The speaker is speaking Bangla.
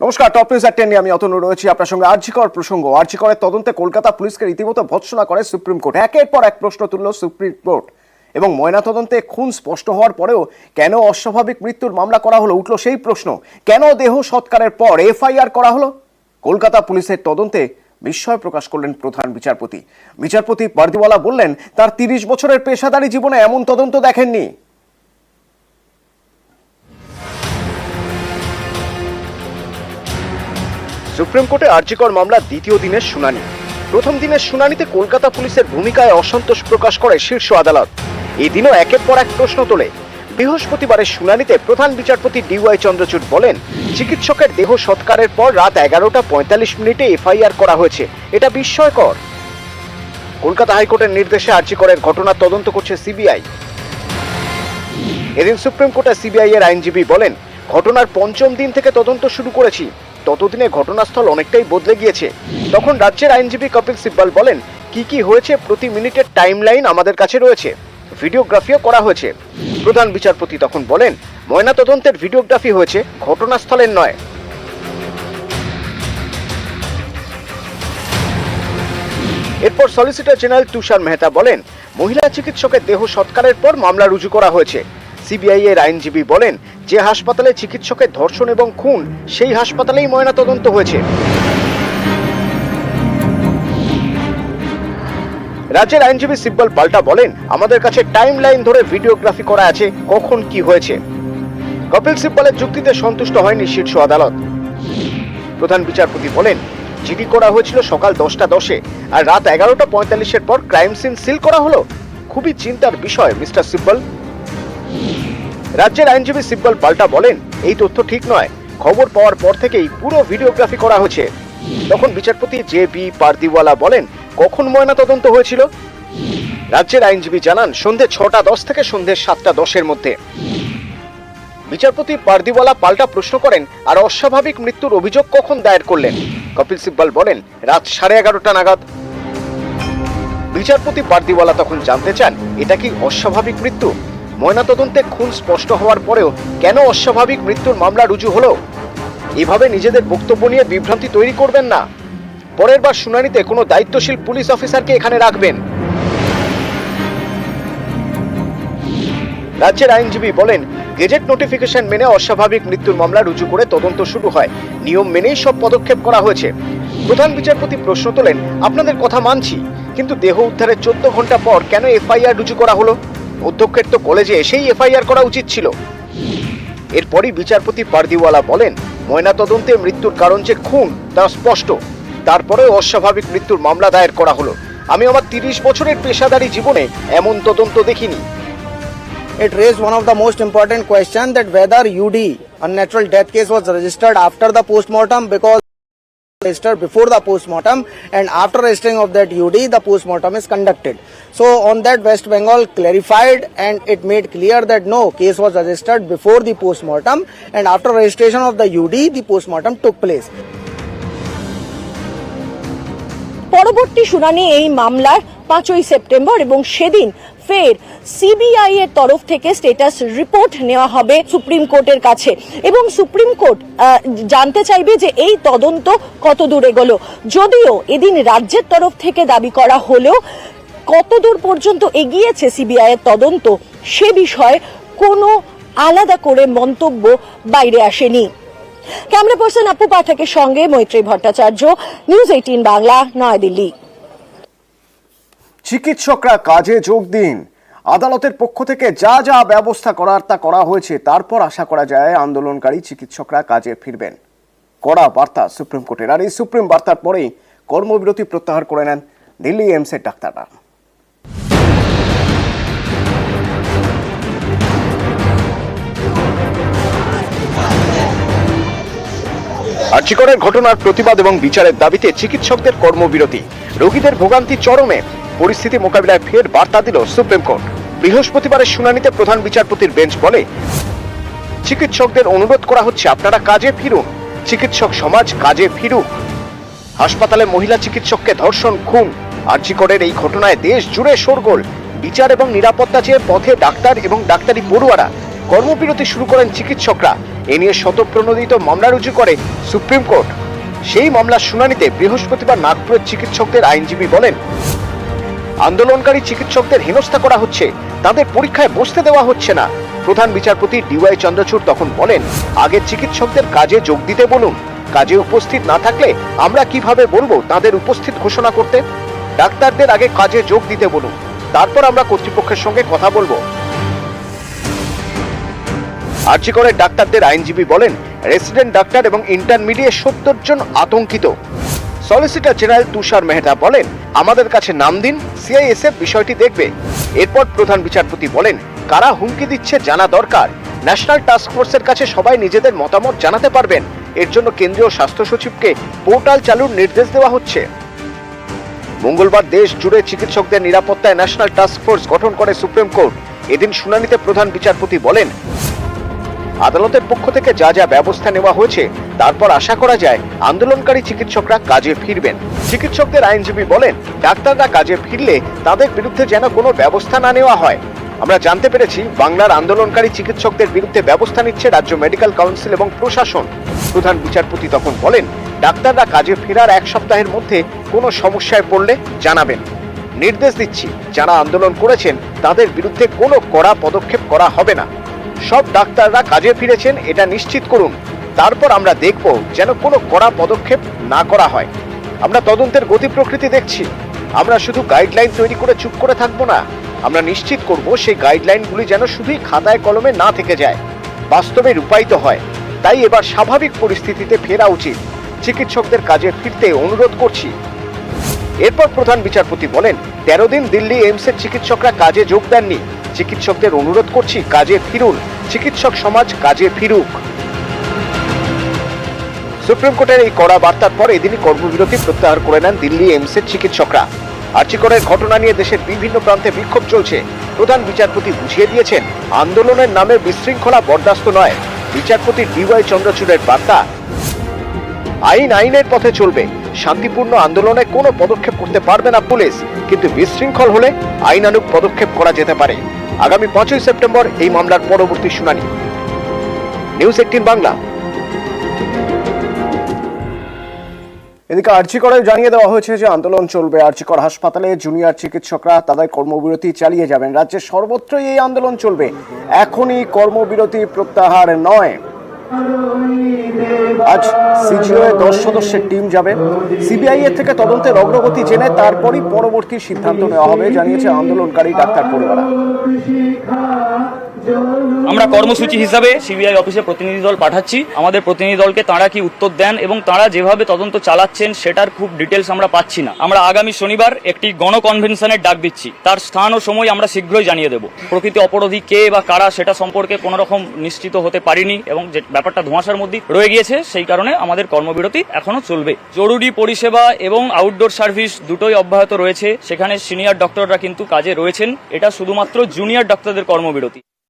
নমস্কার, টপ নিউজ 10 নিয়ে আমি অতনু রয়েছি আপনার সঙ্গে। আরজিকর প্রসঙ্গ, আরজিকরের তদন্তে কলকাতা পুলিশকে রীতিমতো ভৎসনা করে সুপ্রিম কোর্ট। একের পর এক প্রশ্ন তুলল সুপ্রিম কোর্ট এবং ময়না তদন্তে খুন স্পষ্ট হওয়ার পরেও কেন অস্বাভাবিক মৃত্যুর মামলা করা হলো, উঠল সেই প্রশ্ন। কেন দেহ সৎকারের পর এফআইআর করা হলো? কলকাতা পুলিশের তদন্তে বিস্ময় প্রকাশ করলেন প্রধান বিচারপতি পারদিওয়ালা বললেন, তার 30 বছরের পেশাদারী জীবনে এমন তদন্ত দেখেননি। সুপ্রিম কোর্টে আরজিকর মামলার দ্বিতীয় দিনের শুনানি। প্রথম দিনের শুনানিতে কলকাতা পুলিশের ভূমিকায় অসন্তোষ প্রকাশ করে শীর্ষ আদালত। এই দিনও একের পর এক প্রশ্ন তোলে। বৃহস্পতিবারের শুনানিতে প্রধান বিচারপতি ডিওয়াই চন্দ্রচূড় বলেন, চিকিৎসকের দেহ সৎকারের পর রাত 11:45 এফআইআর করা হয়েছে, এটা বিস্ময়কর। কলকাতা হাইকোর্টের নির্দেশে আরজিকরের ঘটনার তদন্ত করছে সিবিআই। এদিন সুপ্রিম কোর্টে সিবিআই এর আইনজীবী বলেন, ঘটনার পঞ্চম দিন থেকে তদন্ত শুরু করেছি, ততদিনে ঘটনাস্থল অনেকটাই বদলে গিয়েছে। তখন রাজ্যের আইনজীবী কপিল সিব্বল বলেন, কি হয়েছে প্রতি মিনিটের টাইমলাইন আমাদের কাছে রয়েছে, ভিডিওগ্রাফিও করা হয়েছে। প্রধান বিচারপতি তখন বলেন, ময়না তদন্তের ভিডিওগ্রাফি হয়েছে, ঘটনাস্থলের নয়। এরপর সলিসিটর জেনারেল তুষার মেহতা বলেন, মহিলা চিকিৎসকের দেহ সৎকারের পর মামলা রুজু করা হয়েছে। সিবিআই এর আইনজীবী বলেন, যে হাসপাতালে চিকিৎসকের ধর্ষণ এবং খুন, সেই হাসপাতালেই ময়না তদন্ত হয়েছে। রাজ্যের আইনজীবী সিব্বল পাল্টা বলেন, আমাদের কাছে টাইম লাইন ধরে ভিডিওগ্রাফি করা আছে, কখন কি হয়েছে। কপিল সিব্বলের যুক্তিতে সন্তুষ্ট হয়নি শীর্ষ আদালত। প্রধান বিচারপতি বলেন, জিডি করা হয়েছিল সকাল 10:10 আর রাত 11:45 পর ক্রাইম সিন সিল করা হলো। খুবই চিন্তার বিষয় মিস্টার সিব্বল। রাজ্যের আইনজীবী সিব্বল পাল্টা বলেন, এই তথ্য ঠিক নয়, খবর পাওয়ার পর থেকেই পুরো ভিডিওগ্রাফি করা হয়েছে। তখন বিচারপতি জে.বি. পারদিওয়ালা বলেন, কখন ময়না তদন্ত হয়েছিল? রাজ্যের আইনজীবী জানান, সন্ধ্যে 6:10 থেকে সন্ধ্যে 7:10 মধ্যে। বিচারপতি পারদিওয়ালা পাল্টা প্রশ্ন করেন, আর অস্বাভাবিক মৃত্যুর অভিযোগ কখন দায়ের করলেন? কপিল সিব্বল বলেন, রাত 11:30 নাগাদ। বিচারপতি পারদিওয়ালা তখন জানতে চান, এটা কি অস্বাভাবিক মৃত্যু? ময়নাতদন্তে খুন স্পষ্ট হওয়ার পরেও কেন অস্বাভাবিক মৃত্যুর মামলা রুজু হলো? এভাবে নিজেদের বক্তব্য নিয়ে বিভ্রান্তি তৈরি করবেন না। পরের বার শুনানিতে কোনো দায়িত্বশীল পুলিশ অফিসারকে এখানে রাখবেন। রাজ্যের আইনজীবী বলেন, গেজেট নোটিফিকেশন মেনে অস্বাভাবিক মৃত্যুর মামলা রুজু করে তদন্ত শুরু হয়, নিয়ম মেনেই সব পদক্ষেপ করা হয়েছে। প্রধান বিচারপতি প্রশ্ন তোলেন, আপনাদের কথা মানছি, কিন্তু দেহ উদ্ধারের 14 ঘন্টা পর কেন এফআইআর রুজু করা হলো? অধ্যক্ষের তো কলেজে এসেই এফআইআর করা উচিত ছিল। এরপরই বিচারপতি পারদিওয়ালা বলেন, ময়না তদন্তে মৃত্যুর কারণ যে খুন তা স্পষ্ট, তারপরেও অস্বাভাবিক মৃত্যুর মামলা দায়ের করা হলো। আমি আমার 30 বছরের পেশাদারী জীবনে এমন তদন্ত দেখিনি। It raised one of the most important questions, that whether UD, unnatural death case, was registered after the postmortem, because registered before the postmortem, and after registering of that UD the postmortem is conducted. So on that West Bengal clarified and it made clear that no, case was registered before the postmortem, and after registration of the UD the postmortem took place. পরবর্তী শুনানি এই মামলার 5ই সেপ্টেম্বর এবং সেদিন ফের সিবিআই এর তরফ থেকে স্ট্যাটাস রিপোর্ট নেওয়া হবে সুপ্রিম কোর্টের কাছে এবং সুপ্রিম কোর্ট জানতে চাইবে যে এই তদন্ত কত দূর এগোলো। যদিও এদিন রাজ্যের তরফ থেকে দাবি করা হলেও কত দূর পর্যন্ত এগিয়েছে সিবিআই এর তদন্ত সে বিষয়ে কোনো আলাদা করে মন্তব্য বাইরে আসেনি। ক্যামেরা পার্সন আপু পাঠকের সঙ্গে মৈত্রী ভট্টাচার্য, নিউজ 18 বাংলা, নয়াদিল্লি। চিকিৎসকরা কাজে যোগ দিন। আদালতের পক্ষ থেকে যা যা ব্যবস্থা করার তা করা হয়েছে, তারপর আশা করা যায় আন্দোলনকারী চিকিৎসকরা কাজে ফিরবেন। কড়া বার্তা সুপ্রিম কোর্টের। আর এই সুপ্রিম বার্তার পরেই কর্মবিরতি প্রত্যাহার করে নেন দিল্লি এইমসের ডাক্তাররা। আরজিকরের ঘটনার প্রতিবাদ এবং বিচারের দাবিতে চিকিৎসকদের কর্মবিরতি। রোগীদের ভোগান্তি চরমে, পরিস্থিতি মোকাবিলায় ফের বার্তা দিল সুপ্রিম কোর্ট। বৃহস্পতিবারের শুনানিতে প্রধান বিচারপতির বেঞ্চ বলে, চিকিৎসকদের অনুরোধ করা হচ্ছে, আপনারা কাজে ফিরুন, চিকিৎসক সমাজ কাজে ফিরুক। হাসপাতালে মহিলা চিকিৎসককে ধর্ষণ, খুন, আরজিকরের এই ঘটনায় দেশ জুড়ে শোরগোল। বিচার এবং নিরাপত্তা চেয়ে পথে ডাক্তার এবং ডাক্তারি পড়ুয়ারা। কর্মবিরতি শুরু করেন চিকিৎসকরা। এ নিয়ে শতপ্রণোদিত মামলা রুজু করে সুপ্রিম কোর্ট। সেই মামলার শুনানিতে বৃহস্পতিবার নাগপুরের চিকিৎসকদের আইনজীবী বলেন, আন্দোলনকারী চিকিৎসকদের হেনস্থা করা হচ্ছে, তাদের পরীক্ষায় বসতে দেওয়া হচ্ছে না। প্রধান বিচারপতি ডিওয়াই চন্দ্রচূড় তখন বলেন, আগে চিকিৎসকদের কাজে যোগ দিতে বলুন, কাজে উপস্থিত না থাকলে আমরা কিভাবে বলবো তাদের উপস্থিত ঘোষণা করতে? ডাক্তারদের আগে কাজে যোগ দিতে বলুন, তারপর আমরা কর্তৃপক্ষের সঙ্গে কথা বলবো। আরজি করের ডাক্তারদের আইনজীবী বলেন, রেসিডেন্ট ডাক্তার এবং ইন্টারমিডিয়েট 70 জন আতঙ্কিত। সলিসিটর জেনারেল তুষার মেহতা বলেন, আমাদের কাছে নাম দিন, সিআইএসএফ বিষয়টি দেখবে। এরপর প্রধান বিচারপতি বলেন, কারা হুমকি দিচ্ছে জানা দরকার। ন্যাশনাল টাস্ক ফোর্সের কাছে সবাই নিজেদের মতামত জানাতে পারবেন। এর জন্য কেন্দ্রীয় স্বাস্থ্য সচিবকে পোর্টাল চালুর নির্দেশ দেওয়া হচ্ছে। মঙ্গলবার দেশ জুড়ে চিকিৎসকদের নিরাপত্তায় ন্যাশনাল টাস্ক ফোর্স গঠন করে সুপ্রিম কোর্ট। এদিন শুনানিতে প্রধান বিচারপতি বলেন, আদালতের পক্ষ থেকে যা যা ব্যবস্থা নেওয়া হয়েছে তারপর আশা করা যায় আন্দোলনকারী চিকিৎসকরা কাজে ফিরবেন। চিকিৎসকদের আইনজীবী বলেন, ডাক্তাররা কাজে ফিরলে তাদের বিরুদ্ধে যেন কোনো ব্যবস্থা না নেওয়া হয়। আমরা জানতে পেরেছি বাংলার আন্দোলনকারী চিকিৎসকদের বিরুদ্ধে ব্যবস্থা নিচ্ছে রাজ্য মেডিকেল কাউন্সিল এবং প্রশাসন। প্রধান বিচারপতি তখন বলেন, ডাক্তাররা কাজে ফেরার 1 সপ্তাহের মধ্যে কোনো সমস্যায় পড়লে জানাবেন। নির্দেশ দিচ্ছি, যারা আন্দোলন করেছেন তাদের বিরুদ্ধে কোনো কড়া পদক্ষেপ করা হবে না। সব ডাক্তাররা কাজে ফিরেছেন এটা নিশ্চিত করুন, তারপর আমরা দেখব যেন কোনো কড়া পদক্ষেপ না করা হয়। আমরা তদন্তের গতি প্রকৃতি দেখছি। আমরা শুধু গাইডলাইন তৈরি করে চুপ করে থাকবো না, আমরা নিশ্চিত করব সেই গাইডলাইনগুলি যেন শুধুই খাতায় কলমে না থেকে যায়, বাস্তবে রূপায়িত হয়। তাই এবার স্বাভাবিক পরিস্থিতিতে ফেরা উচিত। চিকিৎসকদের কাজে ফিরতে অনুরোধ করছি। এরপর প্রধান বিচারপতি বলেন, 13 দিন দিল্লি এইমসের চিকিৎসকরা কাজে যোগ দেননি। চিকিৎসকদের অনুরোধ করছি, কাজে ফিরুন, চিকিৎসক সমাজ কাজে ফিরুক। সুপ্রিম কোর্টের এই কড়া বার্তার পর এদিনই কর্মবিরতি প্রত্যাহার করে নেন দিল্লি এইমসের চিকিৎসকরা। আরজি করের ঘটনা নিয়ে দেশের বিভিন্ন প্রান্তে বিক্ষোভ চলছে। প্রধান বিচারপতি বুঝিয়ে দিয়েছেন, আন্দোলনের নামে বিশৃঙ্খলা বরদাস্ত নয়। বিচারপতি ডিওয়াই চন্দ্রচূড়ের বার্তা, আইন আইনের পথে চলবে। শান্তিপূর্ণ আন্দোলনে কোনো পদক্ষেপ করতে পারবে না পুলিশ, কিন্তু বিশৃঙ্খল হলে আইনানুগ পদক্ষেপ করা যেতে পারে। আগামী 5ই সেপ্টেম্বর এই মামলার পরবর্তী শুনানি। নিউজ 18 বাংলা। এদিকে আরজি করে জানিয়ে দেওয়া হয়েছে যে আন্দোলন চলবে। আরজি কর হাসপাতালে জুনিয়র চিকিৎসকরা তাদের কর্মবিরতি চালিয়ে যাবেন। রাজ্যের সর্বত্রই এই আন্দোলন চলবে। এখনই কর্মবিরতি প্রত্যাহার নয়। আজ সিজিওয়ে 10 সদস্যের টিম যাবে। সিবিআই এর থেকে তদন্তের অগ্রগতি জেনে তারপরই পরবর্তী সিদ্ধান্ত নেওয়া হবে, জানিয়েছে আন্দোলনকারী ডাক্তার পরিবার। আমরা কর্মসূচি হিসাবে সিবিআই অফিসে প্রতিনিধি দল পাঠাচ্ছি। আমাদের প্রতিনিধি দলকে তাঁরা কি উত্তর দেন এবং তাঁরা যেভাবে তদন্ত চালাচ্ছেন সেটার খুব ডিটেলস আমরা পাচ্ছি না। আমরা আগামী শনিবার একটি গণকনভেনশনের ডাক দিচ্ছি। তার স্থান ও সময় আমরা শীঘ্রই জানিয়ে দেব। প্রকৃত অপরাধী কে বা কারা সেটা সম্পর্কে কোনো রকম নিশ্চিত হতে পারিনি এবং যে ব্যাপারটা ধোঁয়াশার মধ্যে রয়ে গিয়েছে, সেই কারণে আমাদের কর্মবিরতি এখনো চলবে। জরুরি পরিষেবা এবং আউটডোর সার্ভিস দুটোই অব্যাহত রয়েছে। সেখানে সিনিয়র ডক্টররা কিন্তু কাজে রয়েছেন। এটা শুধুমাত্র জুনিয়র ডক্টরদের কর্মবিরতি।